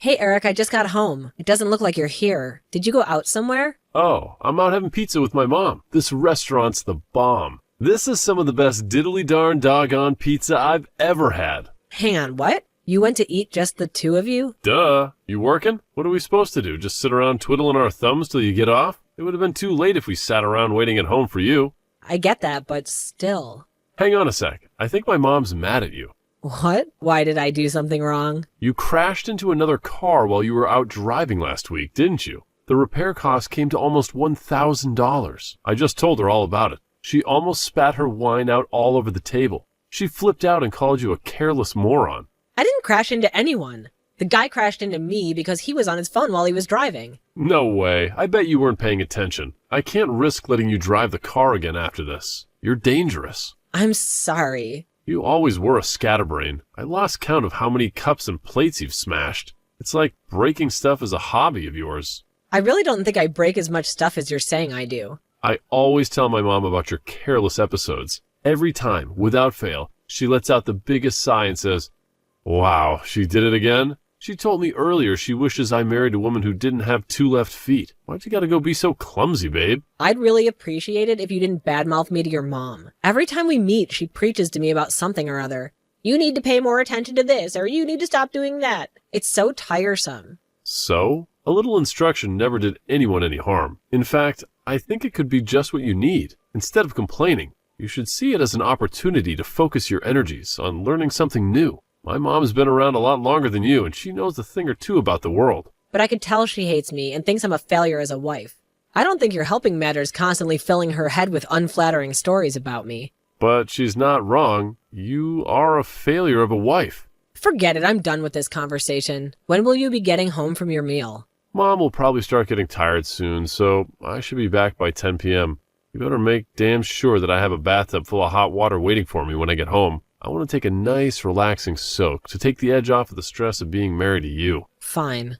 Hey, Eric, I just got home. It doesn't look like you're here. Did you go out somewhere? Oh, I'm out having pizza with my mom. This restaurant's the bomb. This is some of the best diddly-darn doggone pizza I've ever had. Hang on, what? You went to eat just the two of you? Duh. You working? What are we supposed to do? Just sit around twiddling our thumbs till you get off? It would have been too late if we sat around waiting at home for you. I get that, but still. Hang on a sec. I think my mom's mad at you. What? Why did I do something wrong? You crashed into another car while you were out driving last week, didn't you? The repair cost came to almost $1,000. I just told her all about it. She almost spat her wine out all over the table. She flipped out and called you a careless moron. I didn't crash into anyone. The guy crashed into me because he was on his phone while he was driving. No way. I bet you weren't paying attention. I can't risk letting you drive the car again after this. You're dangerous. I'm sorry. You always were a scatterbrain. I lost count of how many cups and plates you've smashed. It's like breaking stuff is a hobby of yours. I really don't think I break as much stuff as you're saying I do. I always tell my mom about your careless episodes. Every time, without fail, she lets out the biggest sigh and says, "Wow, she did it again?" She told me earlier she wishes I married a woman who didn't have two left feet. Why'd you gotta go be so clumsy, babe? I'd really appreciate it if you didn't badmouth me to your mom. Every time we meet, she preaches to me about something or other. You need to pay more attention to this, or you need to stop doing that. It's so tiresome. So? A little instruction never did anyone any harm. In fact, I think it could be just what you need. Instead of complaining, you should see it as an opportunity to focus your energies on learning something new. My mom's been around a lot longer than you, and she knows a thing or two about the world. But I could tell she hates me and thinks I'm a failure as a wife. I don't think you're helping matters constantly filling her head with unflattering stories about me. But she's not wrong. You are a failure of a wife. Forget it, I'm done with this conversation. When will you be getting home from your meal? Mom will probably start getting tired soon, so I should be back by 10 p.m. You better make damn sure that I have a bathtub full of hot water waiting for me when I get home. I want to take a nice, relaxing soak to take the edge off of the stress of being married to you. Fine.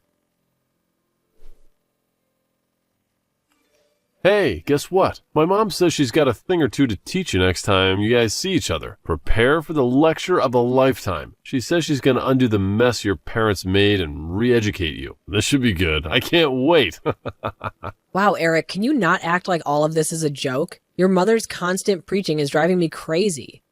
Hey, guess what? My mom says she's got a thing or two to teach you next time you guys see each other. Prepare for the lecture of a lifetime. She says she's going to undo the mess your parents made and re-educate you. This should be good. I can't wait. Wow, Eric, can you not act like all of this is a joke? Your mother's constant preaching is driving me crazy.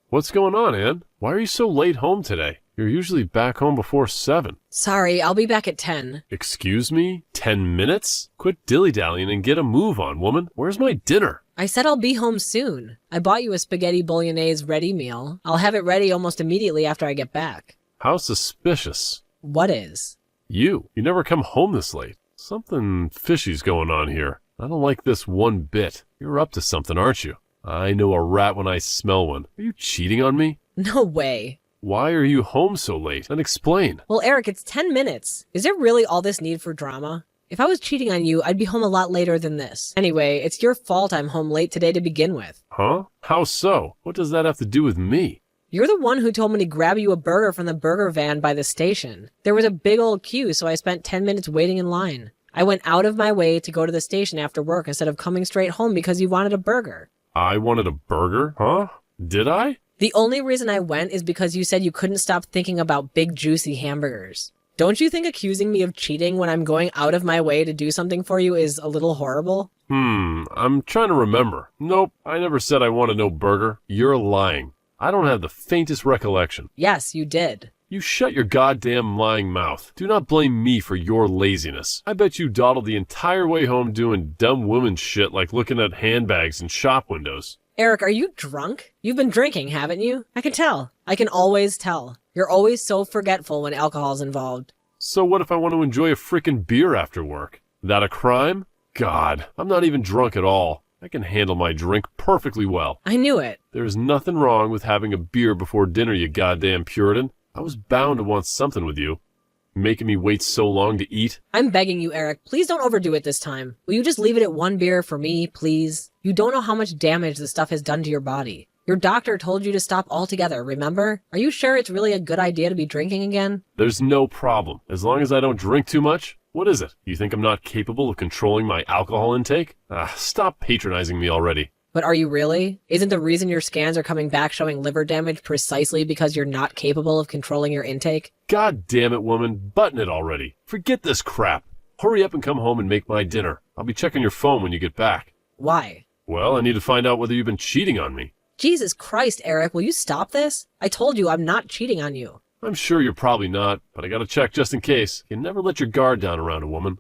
What's going on, Ann? Why are you so late home today? You're usually back home before 7. Sorry, I'll be back at 10. Excuse me? 10 minutes? Quit dilly-dallying and get a move on, woman. Where's my dinner? I said I'll be home soon. I bought you a spaghetti bolognese ready meal. I'll have it ready almost immediately after I get back. How suspicious. What is? You never come home this late. Something fishy's going on here. I don't like this one bit. You're up to something, aren't you? I know a rat when I smell one. Are you cheating on me? No way. Why are you home so late? And explain. Well, Eric, it's 10 minutes. Is there really all this need for drama? If I was cheating on you, I'd be home a lot later than this. Anyway, it's your fault I'm home late today to begin with. Huh? How so? What does that have to do with me? You're the one who told me to grab you a burger from the burger van by the station. There was a big old queue, so I spent 10 minutes waiting in line. I went out of my way to go to the station after work instead of coming straight home because you wanted a burger. I wanted a burger? Huh? Did I? The only reason I went is because you said you couldn't stop thinking about big juicy hamburgers. Don't you think accusing me of cheating when I'm going out of my way to do something for you is a little horrible? I'm trying to remember. Nope, I never said I wanted no burger. You're lying. I don't have the faintest recollection. Yes, you did. You shut your goddamn lying mouth. Do not blame me for your laziness. I bet you dawdled the entire way home doing dumb woman shit like looking at handbags and shop windows. Eric, are you drunk? You've been drinking, haven't you? I can tell. I can always tell. You're always so forgetful when alcohol's involved. So what if I want to enjoy a frickin' beer after work? That a crime? God, I'm not even drunk at all. I can handle my drink perfectly well. I knew it. There's nothing wrong with having a beer before dinner, you goddamn Puritan. I was bound to want something with you. Making me wait so long to eat. I'm begging you, Eric. Please don't overdo it this time. Will you just leave it at one beer for me, please? You don't know how much damage the stuff has done to your body. Your doctor told you to stop altogether, remember? Are you sure it's really a good idea to be drinking again? There's no problem. As long as I don't drink too much. What is it? You think I'm not capable of controlling my alcohol intake? Stop patronizing me already. But are you really? Isn't the reason your scans are coming back showing liver damage precisely because you're not capable of controlling your intake? God damn it, woman. Button it already. Forget this crap. Hurry up and come home and make my dinner. I'll be checking your phone when you get back. Why? Well, I need to find out whether you've been cheating on me. Jesus Christ, Eric, will you stop this? I told you I'm not cheating on you. I'm sure you're probably not, but I gotta check just in case. You never let your guard down around a woman.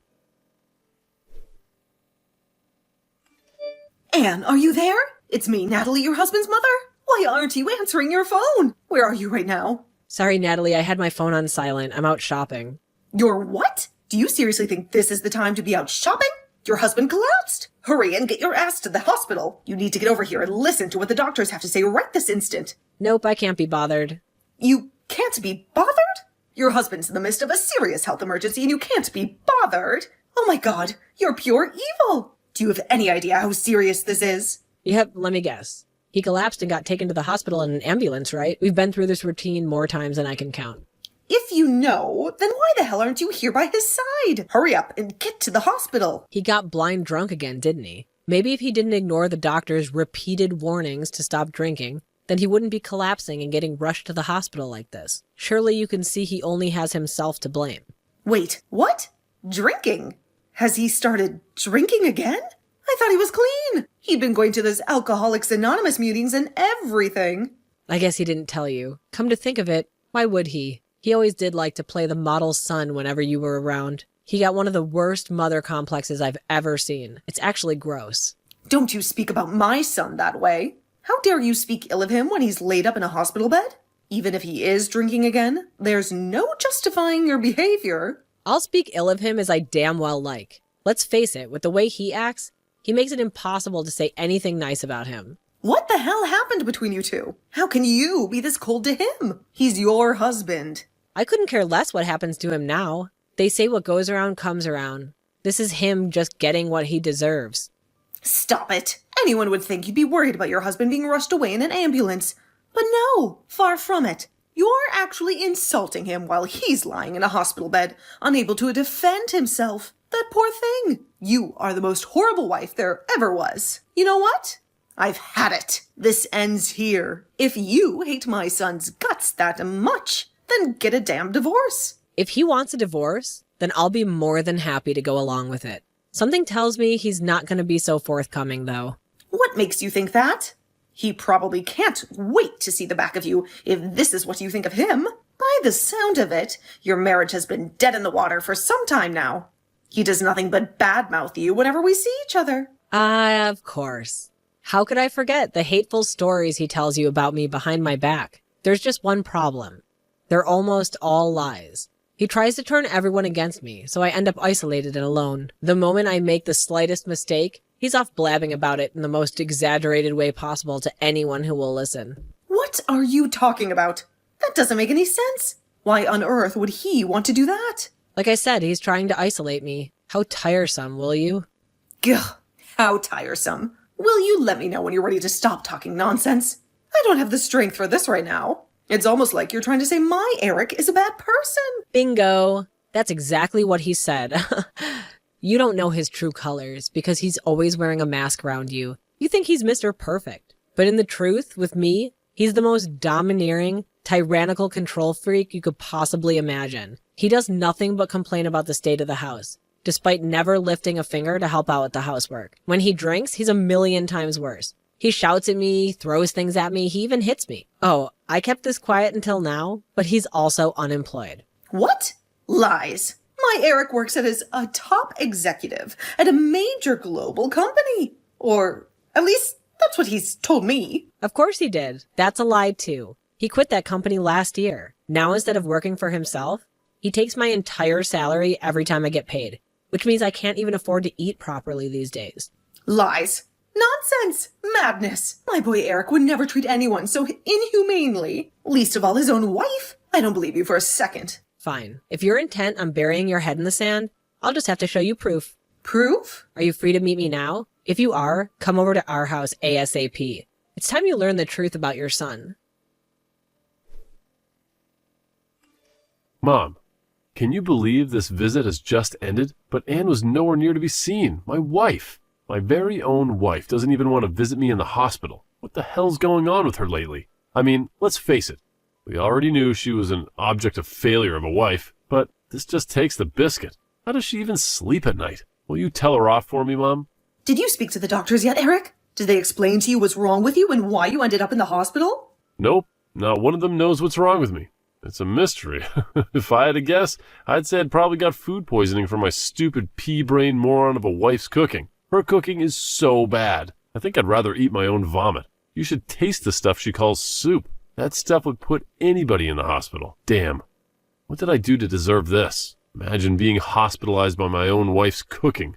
Anne, are you there? It's me, Natalie, your husband's mother. Why aren't you answering your phone? Where are you right now? Sorry, Natalie, I had my phone on silent. I'm out shopping. You're what? Do you seriously think this is the time to be out shopping? Your husband collapsed. Hurry and get your ass to the hospital. You need to get over here and listen to what the doctors have to say right this instant. Nope, I can't be bothered. You can't be bothered? Your husband's in the midst of a serious health emergency and you can't be bothered? Oh my god, you're pure evil. Do you have any idea how serious this is? Yep, let me guess. He collapsed and got taken to the hospital in an ambulance, right? We've been through this routine more times than I can count. If you know, then why the hell aren't you here by his side? Hurry up and get to the hospital. He got blind drunk again, didn't he? Maybe if he didn't ignore the doctor's repeated warnings to stop drinking, then he wouldn't be collapsing and getting rushed to the hospital like this. Surely you can see he only has himself to blame. Wait, what? Drinking? Has he started drinking again? I thought he was clean. He'd been going to those Alcoholics Anonymous meetings and everything. I guess he didn't tell you. Come to think of it, why would he? He always did like to play the model son whenever you were around. He got one of the worst mother complexes I've ever seen. It's actually gross. Don't you speak about my son that way. How dare you speak ill of him when he's laid up in a hospital bed? Even if he is drinking again, there's no justifying your behavior. I'll speak ill of him as I damn well like. Let's face it, with the way he acts, he makes it impossible to say anything nice about him. What the hell happened between you two? How can you be this cold to him? He's your husband. I couldn't care less what happens to him now. They say what goes around comes around. This is him just getting what he deserves. Stop it. Anyone would think you'd be worried about your husband being rushed away in an ambulance. But no, far from it. You're actually insulting him while he's lying in a hospital bed, unable to defend himself. That poor thing. You are the most horrible wife there ever was. You know what? I've had it. This ends here. If you hate my son's guts that much, then get a damn divorce. If he wants a divorce, then I'll be more than happy to go along with it. Something tells me he's not going to be so forthcoming, though. What makes you think that? He probably can't wait to see the back of you if this is what you think of him. By the sound of it, your marriage has been dead in the water for some time now. He does nothing but badmouth you whenever we see each other. Of course. How could I forget the hateful stories he tells you about me behind my back? There's just one problem. They're almost all lies. He tries to turn everyone against me, so I end up isolated and alone. The moment I make the slightest mistake, he's off blabbing about it in the most exaggerated way possible to anyone who will listen. What are you talking about? That doesn't make any sense. Why on earth would he want to do that? Like I said, he's trying to isolate me. How tiresome, will you? Gah, how tiresome. Will you let me know when you're ready to stop talking nonsense? I don't have the strength for this right now. It's almost like you're trying to say my Eric is a bad person. Bingo. That's exactly what he said. You don't know his true colors because he's always wearing a mask around you. You think he's Mr. Perfect. But in the truth, with me, he's the most domineering, tyrannical control freak you could possibly imagine. He does nothing but complain about the state of the house, despite never lifting a finger to help out with the housework. When he drinks, he's a million times worse. He shouts at me, throws things at me, he even hits me. Oh, I kept this quiet until now, but he's also unemployed. What? Lies. My Eric works as a top executive at a major global company. Or at least that's what he's told me. Of course he did. That's a lie too. He quit that company last year. Now instead of working for himself, he takes my entire salary every time I get paid, which means I can't even afford to eat properly these days. Lies. Nonsense! Madness! My boy Eric would never treat anyone so inhumanely, least of all his own wife. I don't believe you for a second. Fine. If you're intent on burying your head in the sand, I'll just have to show you proof. Proof? Are you free to meet me now? If you are, come over to our house ASAP. It's time you learn the truth about your son. Mom, can you believe this visit has just ended? But Anne was nowhere near to be seen. My wife. My very own wife doesn't even want to visit me in the hospital. What the hell's going on with her lately? I mean, let's face it. We already knew she was an object of failure of a wife, but this just takes the biscuit. How does she even sleep at night? Will you tell her off for me, Mom? Did you speak to the doctors yet, Eric? Did they explain to you what's wrong with you and why you ended up in the hospital? Nope, not one of them knows what's wrong with me. It's a mystery. If I had to guess, I'd say I'd probably got food poisoning from my stupid pea-brain moron of a wife's cooking. Her cooking is so bad. I think I'd rather eat my own vomit. You should taste the stuff she calls soup. That stuff would put anybody in the hospital. Damn. What did I do to deserve this? Imagine being hospitalized by my own wife's cooking.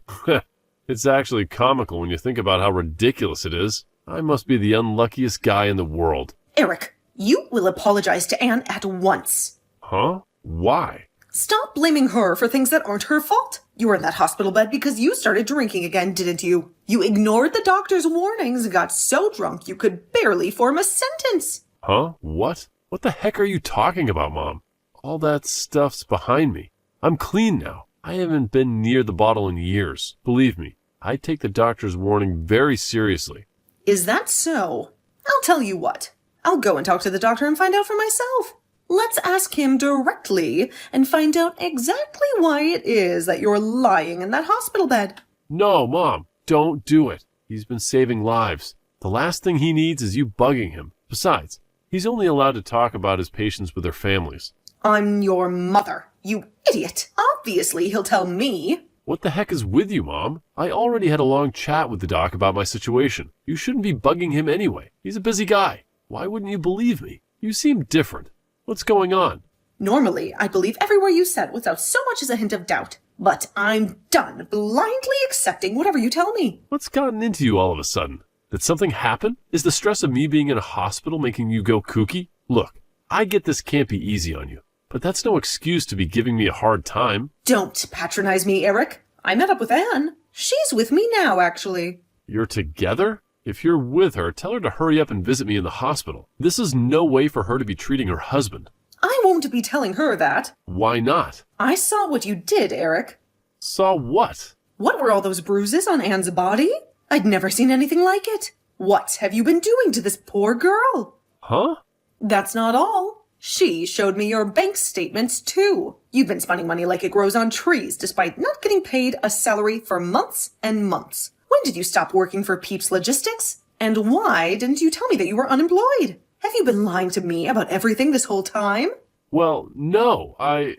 It's actually comical when you think about how ridiculous it is. I must be the unluckiest guy in the world. Eric, you will apologize to Anne at once. Huh? Why? Stop blaming her for things that aren't her fault. You were in that hospital bed because you started drinking again, didn't you? You ignored the doctor's warnings and got so drunk you could barely form a sentence. Huh? What? What the heck are you talking about, Mom? All that stuff's behind me. I'm clean now. I haven't been near the bottle in years. Believe me, I take the doctor's warning very seriously. Is that so? I'll tell you what. I'll go and talk to the doctor and find out for myself. Let's ask him directly and find out exactly why it is that you're lying in that hospital bed. No, Mom, don't do it. He's been saving lives. The last thing he needs is you bugging him. Besides, he's only allowed to talk about his patients with their families. I'm your mother, you idiot. Obviously, he'll tell me. What the heck is with you, Mom? I already had a long chat with the doc about my situation. You shouldn't be bugging him anyway. He's a busy guy. Why wouldn't you believe me? You seem different. What's going on? Normally, I believe every word you said without so much as a hint of doubt. But I'm done blindly accepting whatever you tell me. What's gotten into you all of a sudden? Did something happen? Is the stress of me being in a hospital making you go kooky? Look, I get this can't be easy on you, but that's no excuse to be giving me a hard time. Don't patronize me, Eric. I met up with Anne. She's with me now, actually. You're together? If you're with her, tell her to hurry up and visit me in the hospital. This is no way for her to be treating her husband. I won't be telling her that. Why not? I saw what you did, Eric. Saw what? What were all those bruises on Anne's body? I'd never seen anything like it. What have you been doing to this poor girl? Huh? That's not all. She showed me your bank statements, too. You've been spending money like it grows on trees, despite not getting paid a salary for months and months. When did you stop working for Peeps Logistics? And why didn't you tell me that you were unemployed? Have you been lying to me about everything this whole time? Well, no. So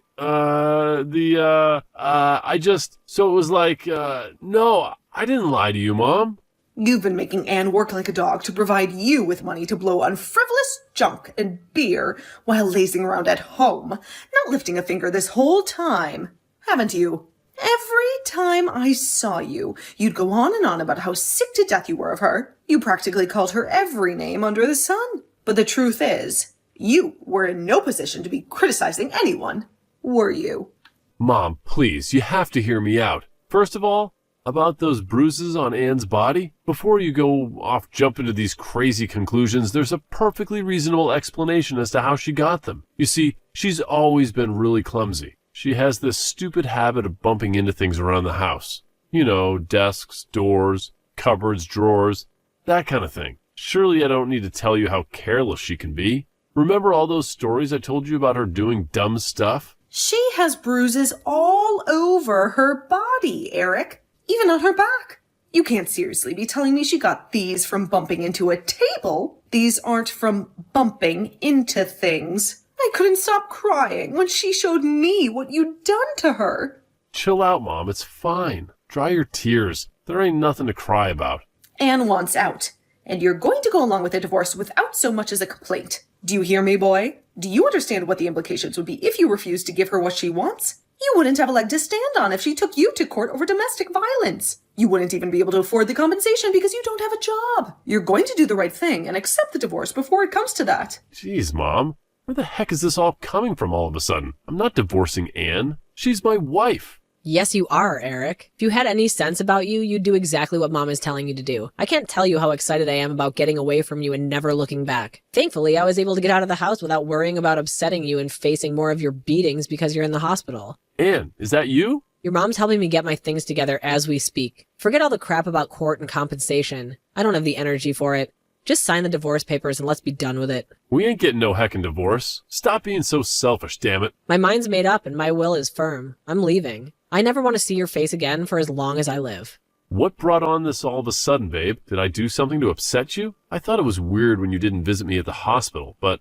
it was like, no, I didn't lie to you, Mom. You've been making Anne work like a dog to provide you with money to blow on frivolous junk and beer while lazing around at home, not lifting a finger this whole time, haven't you? Every time I saw you, you'd go on and on about how sick to death you were of her. You practically called her every name under the sun. But the truth is, you were in no position to be criticizing anyone, were you? Mom, please, you have to hear me out. First of all, about those bruises on Anne's body, before you go off jumping to these crazy conclusions, there's a perfectly reasonable explanation as to how she got them. You see, she's always been really clumsy. She has this stupid habit of bumping into things around the house. You know, desks, doors, cupboards, drawers, that kind of thing. Surely I don't need to tell you how careless she can be. Remember all those stories I told you about her doing dumb stuff? She has bruises all over her body, Eric. Even on her back. You can't seriously be telling me she got these from bumping into a table. These aren't from bumping into things. I couldn't stop crying when she showed me what you'd done to her. Chill out, Mom. It's fine. Dry your tears. There ain't nothing to cry about. Anne wants out, and you're going to go along with a divorce without so much as a complaint. Do you hear me, boy? Do you understand what the implications would be if you refused to give her what she wants? You wouldn't have a leg to stand on if she took you to court over domestic violence. You wouldn't even be able to afford the compensation because you don't have a job. You're going to do the right thing and accept the divorce before it comes to that. Jeez, Mom. Where the heck is this all coming from all of a sudden? I'm not divorcing Anne. She's my wife. Yes, you are, Eric. If you had any sense about you, you'd do exactly what Mom is telling you to do. I can't tell you how excited I am about getting away from you and never looking back. Thankfully, I was able to get out of the house without worrying about upsetting you and facing more of your beatings because you're in the hospital. Anne, is that you? Your mom's helping me get my things together as we speak. Forget all the crap about court and compensation. I don't have the energy for it. Just sign the divorce papers and let's be done with it. We ain't getting no heckin' divorce. Stop being so selfish, damn it. My mind's made up and my will is firm. I'm leaving. I never want to see your face again for as long as I live. What brought on this all of a sudden, babe? Did I do something to upset you? I thought it was weird when you didn't visit me at the hospital, but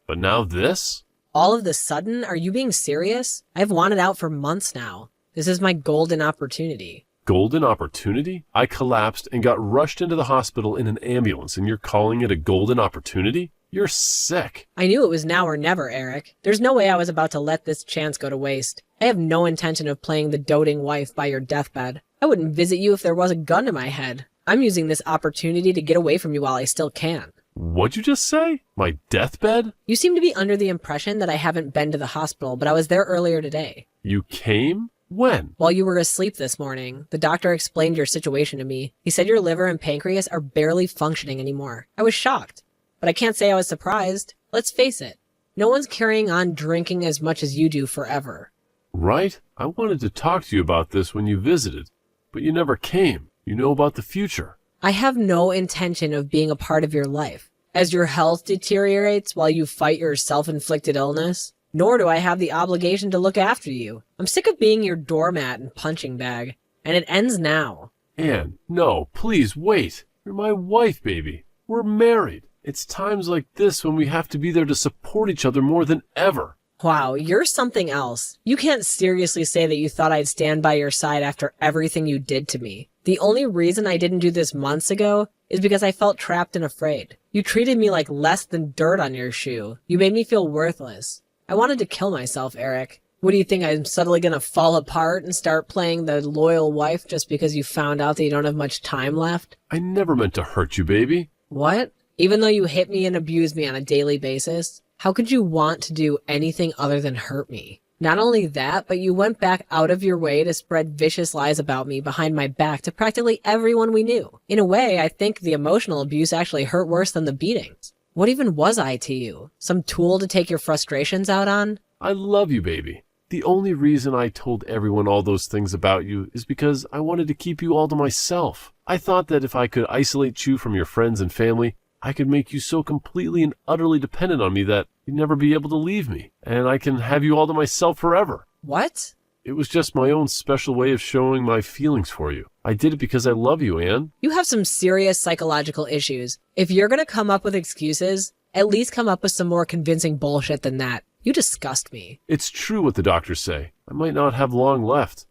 now this? All of the sudden? Are you being serious? I've wanted out for months now. This is my golden opportunity. Golden opportunity? I collapsed and got rushed into the hospital in an ambulance, and you're calling it a golden opportunity? You're sick. I knew it was now or never, Eric. There's no way I was about to let this chance go to waste. I have no intention of playing the doting wife by your deathbed. I wouldn't visit you if there was a gun to my head. I'm using this opportunity to get away from you while I still can. What'd you just say? My deathbed? You seem to be under the impression that I haven't been to the hospital, but I was there earlier today. You came? When? While you were asleep this morning, the doctor explained your situation to me. He said your liver and pancreas are barely functioning anymore. I was shocked, but I can't say I was surprised. Let's face it, no one's carrying on drinking as much as you do forever. Right? I wanted to talk to you about this when you visited, but you never came. You know about the future. I have no intention of being a part of your life. As your health deteriorates while you fight your self-inflicted illness, nor do I have the obligation to look after you. I'm sick of being your doormat and punching bag, and it ends now. Anne, no, please wait. You're my wife, baby. We're married. It's times like this when we have to be there to support each other more than ever. Wow, you're something else. You can't seriously say that you thought I'd stand by your side after everything you did to me. The only reason I didn't do this months ago is because I felt trapped and afraid. You treated me like less than dirt on your shoe. You made me feel worthless. I wanted to kill myself, Eric. What do you think, I'm suddenly gonna fall apart and start playing the loyal wife just because you found out that you don't have much time left? I never meant to hurt you, baby. What? Even though you hit me and abuse me on a daily basis? How could you want to do anything other than hurt me? Not only that, but you went back out of your way to spread vicious lies about me behind my back to practically everyone we knew. In a way, I think the emotional abuse actually hurt worse than the beatings. What even was I to you? Some tool to take your frustrations out on? I love you, baby. The only reason I told everyone all those things about you is because I wanted to keep you all to myself. I thought that if I could isolate you from your friends and family, I could make you so completely and utterly dependent on me that you'd never be able to leave me, and I can have you all to myself forever. What? It was just my own special way of showing my feelings for you. I did it because I love you, Anne. You have some serious psychological issues. If you're gonna come up with excuses, at least come up with some more convincing bullshit than that. You disgust me. It's true what the doctors say. I might not have long left,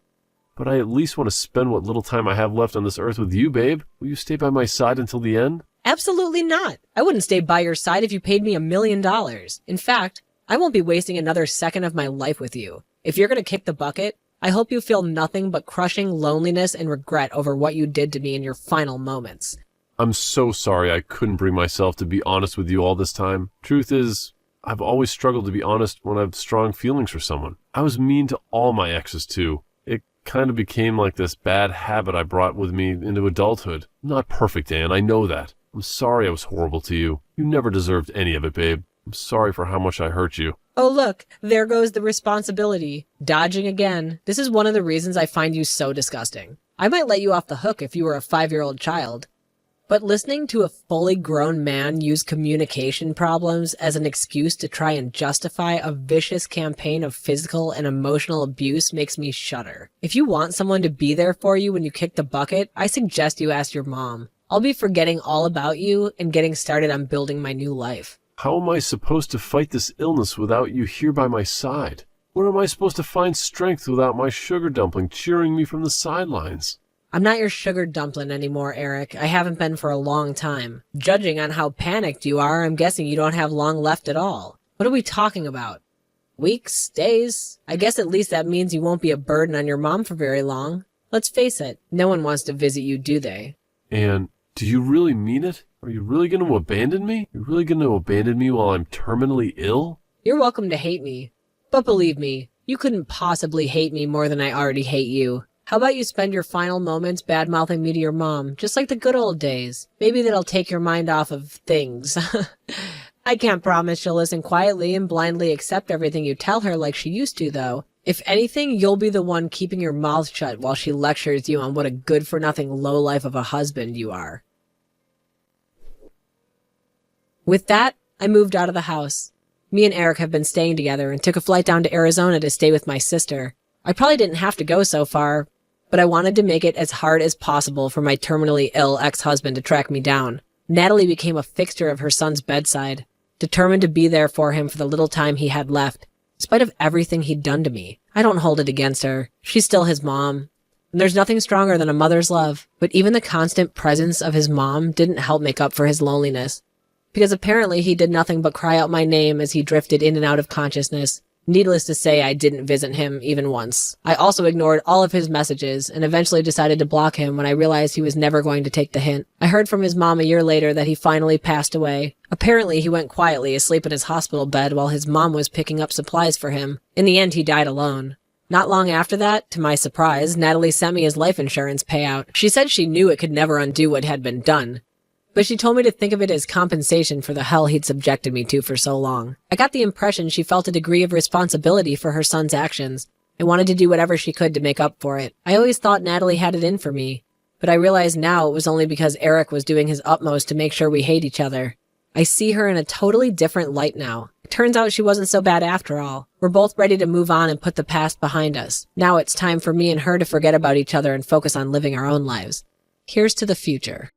but I at least want to spend what little time I have left on this earth with you, babe. Will you stay by my side until the end? Absolutely not. I wouldn't stay by your side if you paid me $1 million. In fact, I won't be wasting another second of my life with you. If you're gonna kick the bucket, I hope you feel nothing but crushing loneliness and regret over what you did to me in your final moments. I'm so sorry I couldn't bring myself to be honest with you all this time. Truth is, I've always struggled to be honest when I've strong feelings for someone. I was mean to all my exes too. It kind of became like this bad habit I brought with me into adulthood. I'm not perfect, Anne, I know that. I'm sorry I was horrible to you. You never deserved any of it, babe. I'm sorry for how much I hurt you. Oh look, there goes the responsibility. Dodging again. This is one of the reasons I find you so disgusting. I might let you off the hook if you were a 5-year-old child. But listening to a fully grown man use communication problems as an excuse to try and justify a vicious campaign of physical and emotional abuse makes me shudder. If you want someone to be there for you when you kick the bucket, I suggest you ask your mom. I'll be forgetting all about you and getting started on building my new life. How am I supposed to fight this illness without you here by my side? Where am I supposed to find strength without my sugar dumpling cheering me from the sidelines? I'm not your sugar dumpling anymore, Eric. I haven't been for a long time. Judging on how panicked you are, I'm guessing you don't have long left at all. What are we talking about? Weeks? Days? I guess at least that means you won't be a burden on your mom for very long. Let's face it, no one wants to visit you, do they? And do you really mean it? Are you really going to abandon me? You're really going to abandon me while I'm terminally ill? You're welcome to hate me. But believe me, you couldn't possibly hate me more than I already hate you. How about you spend your final moments bad-mouthing me to your mom, just like the good old days? Maybe that'll take your mind off of things. I can't promise she'll listen quietly and blindly accept everything you tell her like she used to, though. If anything, you'll be the one keeping your mouth shut while she lectures you on what a good-for-nothing lowlife of a husband you are. With that, I moved out of the house. Me and Eric have been staying together and took a flight down to Arizona to stay with my sister. I probably didn't have to go so far, but I wanted to make it as hard as possible for my terminally ill ex-husband to track me down. Natalie became a fixture of her son's bedside, determined to be there for him for the little time he had left, in spite of everything he'd done to me. I don't hold it against her. She's still his mom. And there's nothing stronger than a mother's love. But even the constant presence of his mom didn't help make up for his loneliness. Because apparently he did nothing but cry out my name as he drifted in and out of consciousness. Needless to say, I didn't visit him even once. I also ignored all of his messages and eventually decided to block him when I realized he was never going to take the hint. I heard from his mom a year later that he finally passed away. Apparently, he went quietly asleep in his hospital bed while his mom was picking up supplies for him. In the end, he died alone. Not long after that, to my surprise, Natalie sent me his life insurance payout. She said she knew it could never undo what had been done, but she told me to think of it as compensation for the hell he'd subjected me to for so long. I got the impression she felt a degree of responsibility for her son's actions and wanted to do whatever she could to make up for it. I always thought Natalie had it in for me, but I realize now it was only because Eric was doing his utmost to make sure we hate each other. I see her in a totally different light now. It turns out she wasn't so bad after all. We're both ready to move on and put the past behind us. Now it's time for me and her to forget about each other and focus on living our own lives. Here's to the future.